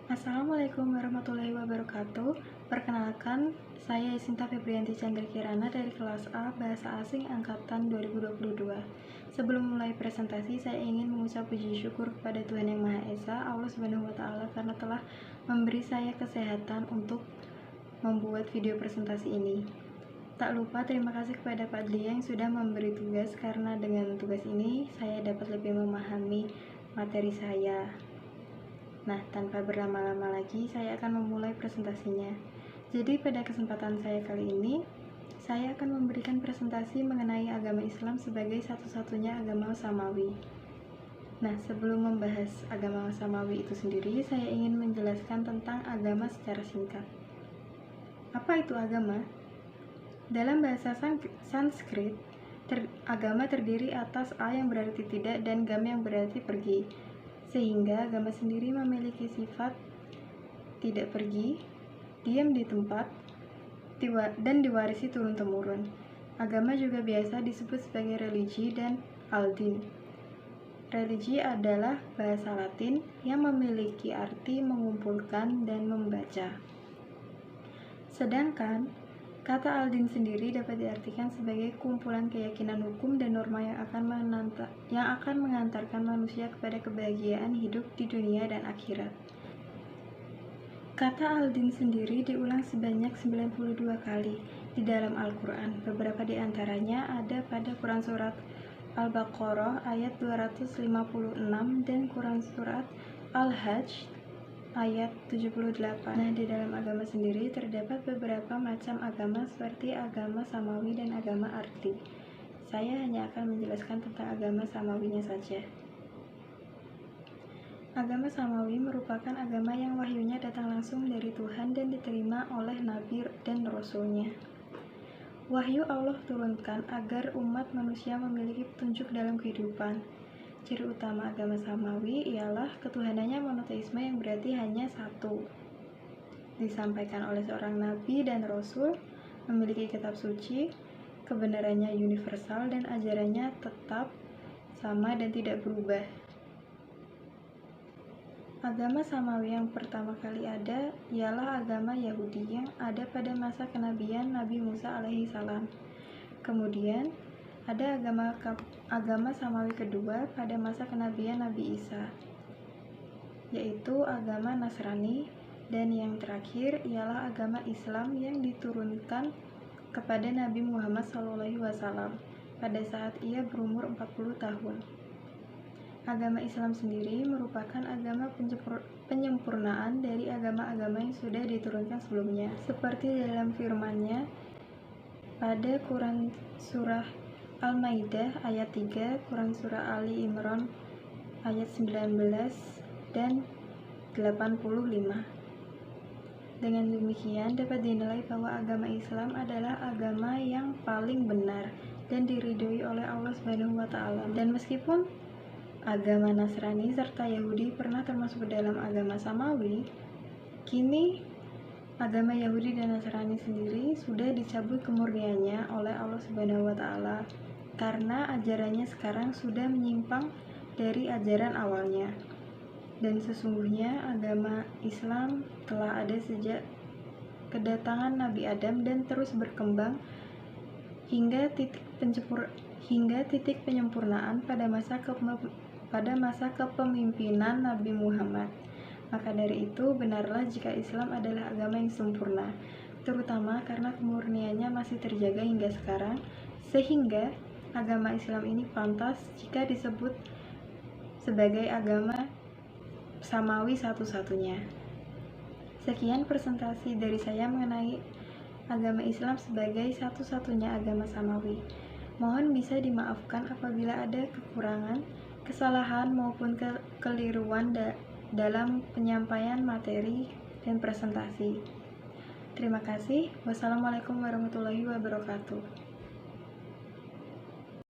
Assalamualaikum warahmatullahi wabarakatuh. Perkenalkan, saya Sinta Febrianti Chandra Kirana dari kelas A Bahasa Asing Angkatan 2022. Sebelum mulai presentasi, saya ingin mengucap puji syukur kepada Tuhan Yang Maha Esa, Allah Subhanahu wa Ta'ala, karena telah memberi saya kesehatan untuk membuat video presentasi ini. Tak lupa terima kasih kepada Pak Dli yang sudah memberi tugas, karena dengan tugas ini saya dapat lebih memahami materi saya. Nah, tanpa berlama-lama lagi, saya akan memulai presentasinya. Jadi, pada kesempatan saya kali ini, saya akan memberikan presentasi mengenai agama Islam sebagai satu-satunya agama samawi. Nah, sebelum membahas agama samawi itu sendiri, saya ingin menjelaskan tentang agama secara singkat. Apa itu agama? Dalam bahasa Sanskrit, agama terdiri atas A yang berarti tidak dan gam yang berarti pergi. Sehingga agama sendiri memiliki sifat tidak pergi, diam di tempat, dan diwarisi turun-temurun. Agama juga biasa disebut sebagai religi dan al-din. Religi adalah bahasa Latin yang memiliki arti mengumpulkan dan membaca. Sedangkan kata al-din sendiri dapat diartikan sebagai kumpulan keyakinan hukum dan norma yang akan mengantarkan manusia kepada kebahagiaan hidup di dunia dan akhirat. Kata al-din sendiri diulang sebanyak 92 kali di dalam Al-Quran. Beberapa di antaranya ada pada Quran Surat Al-Baqarah ayat 256 dan Quran Surat Al-Hajj ayat 78. Nah, di dalam agama sendiri terdapat beberapa macam agama seperti agama samawi dan agama arti. Saya hanya akan menjelaskan tentang agama samawinya saja. Agama samawi merupakan agama yang wahyunya datang langsung dari Tuhan dan diterima oleh Nabi dan Rasul-Nya. Wahyu Allah turunkan agar umat manusia memiliki petunjuk dalam kehidupan. Ciri utama agama samawi ialah ketuhanannya monoteisme yang berarti hanya satu. Disampaikan oleh seorang nabi dan rasul, memiliki kitab suci, kebenarannya universal dan ajarannya tetap sama dan tidak berubah. Agama samawi yang pertama kali ada ialah agama Yahudi yang ada pada masa kenabian Nabi Musa alaihi salam. Kemudian ada agama samawi kedua pada masa kenabian Nabi Isa, yaitu agama Nasrani, dan yang terakhir ialah agama Islam yang diturunkan kepada Nabi Muhammad SAW pada saat ia berumur 40 tahun. Agama Islam sendiri merupakan agama penyempurnaan dari agama-agama yang sudah diturunkan sebelumnya, seperti dalam firman-Nya pada Quran Surah Al-Maidah ayat 3, Quran Surah Ali Imran ayat 19 dan 85. Dengan demikian dapat dinilai bahwa agama Islam adalah agama yang paling benar dan diridhoi oleh Allah Subhanahu wa Ta'ala. Dan meskipun agama Nasrani serta Yahudi pernah termasuk ke dalam agama samawi, kini agama Yahudi dan Nasrani sendiri sudah dicabut kemurniannya oleh Allah Subhanahu wa Ta'ala karena ajarannya sekarang sudah menyimpang dari ajaran awalnya. Dan sesungguhnya agama Islam telah ada sejak kedatangan Nabi Adam dan terus berkembang hingga titik penyempurnaan pada masa kepemimpinan Nabi Muhammad. Maka dari itu, benarlah jika Islam adalah agama yang sempurna, terutama karena kemurniannya masih terjaga hingga sekarang, sehingga agama Islam ini pantas jika disebut sebagai agama samawi satu-satunya. Sekian presentasi dari saya mengenai agama Islam sebagai satu-satunya agama samawi. Mohon bisa dimaafkan apabila ada kekurangan, kesalahan maupun kekeliruan dalam penyampaian materi dan presentasi. Terima kasih. Wassalamualaikum warahmatullahi wabarakatuh.